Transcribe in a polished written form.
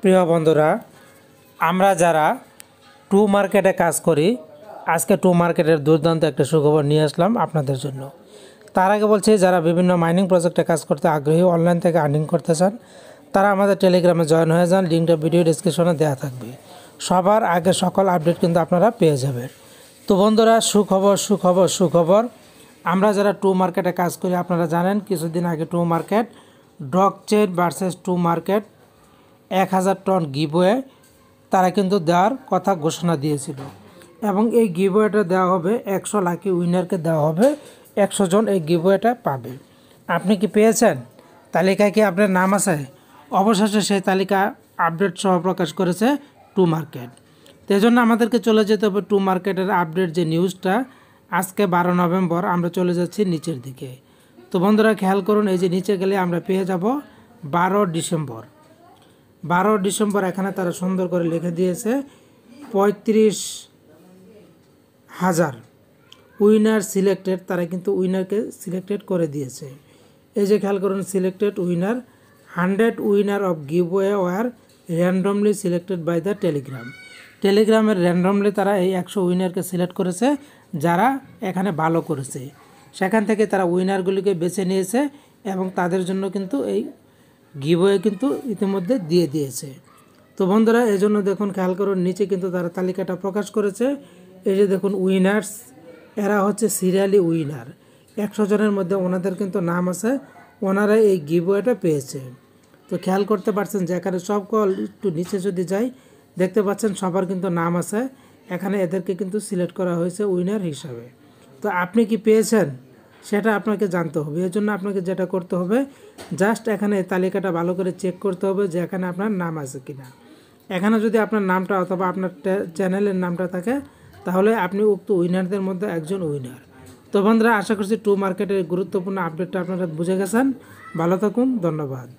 প্রিয় বন্ধুরা, আমরা যারা টু মার্কেটে কাজ করি, আজকে টু মার্কেটের দুর্দান্ত একটা সুখবর নিয়ে আসলাম আপনাদের জন্য। তার আগে বলছি, যারা বিভিন্ন মাইনিং প্রজেক্টে কাজ করতে আগ্রহী, অনলাইন থেকে আর্নিং করতে চান, তারা আমাদের টেলিগ্রামে জয়েন হয়ে যান। লিঙ্কটা ভিডিও ডিসক্রিপশনে দেওয়া থাকবে। সবার আগে সকল আপডেট কিন্তু আপনারা পেয়ে যাবেন। তো বন্ধুরা, সুখবর, আমরা যারা টু মার্কেটে কাজ করি, আপনারা জানেন কিছুদিন আগে Tomarket dog chain versus Tomarket 1000 TON giveaway তারা কিন্তু দেওয়ার কথা ঘোষণা দিয়েছিল, এবং এই গিভওয়েটা দেওয়া হবে 100 লাকি উইনারকে দেওয়া হবে। 100 জন এই গিভওয়েটা পাবে। আপনি কি পেয়েছেন? তালিকায় কি আপনার নাম আছে? অবশেষে সেই তালিকা আপডেট সহ প্রকাশ করেছে টু মার্কেট। তো এই জন্য আমাদেরকে চলে যেতে হবে টু মার্কেটের আপডেট যে নিউজটা। আজকে 12 নভেম্বর, আমরা চলে যাচ্ছি নিচের দিকে। তো বন্ধুরা খেয়াল করুন, এই যে নিচে গেলে আমরা পেয়ে যাব 12 ডিসেম্বর। 12 ডিসেম্বর এখানে তারা সুন্দর করে লিখে দিয়েছে 35,000 উইনার সিলেক্টেড। তারা কিন্তু উইনারকে সিলেক্টেড করে দিয়েছে। এই যে খেয়াল করুন, selected winner 100 winner of giveaway were randomly selected by the টেলিগ্রামের র্যান্ডমলি তারা এই 100 উইনারকে সিলেক্ট করেছে যারা এখানে ভালো করেছে। সেখান থেকে তারা উইনারগুলিকে বেছে নিয়েছে এবং তাদের জন্য কিন্তু এই গিভওয়ে কিন্তু ইতিমধ্যে দিয়ে দিয়েছে। তো বন্ধুরা, এই জন্য দেখুন, খেয়াল করুন নিচে কিন্তু তারা তালিকাটা প্রকাশ করেছে। এই যে দেখুন উইনার্স, এরা হচ্ছে সিরিয়ালি উইনার। 100 জনের মধ্যে ওনাদের কিন্তু নাম আছে, ওনারা এই গিভওয়েটা পেয়েছে। তো খেয়াল করতে পারছেন যে এখানে সব কল একটু নিচে যদি যাই, দেখতে পাচ্ছেন সবার কিন্তু নাম আছে এখানে। এদেরকে কিন্তু সিলেক্ট করা হয়েছে উইনার হিসাবে। তো আপনি কি পেয়েছেন সেটা আপনাকে জানতে হবে। এর জন্য আপনাকে যেটা করতে হবে, জাস্ট এখানে তালিকাটা ভালো করে চেক করতে হবে যে এখানে আপনার নাম আছে কিনা। এখানে যদি আপনার নামটা অথবা আপনার চ্যানেলের নামটা থাকে, তাহলে আপনি উক্ত উইনারদের মধ্যে একজন উইনার। তো বন্ধুরা, আশা করছি টু মার্কেটের গুরুত্বপূর্ণ আপডেটটা আপনারা বুঝে গেছেন। ভালো থাকুন, ধন্যবাদ।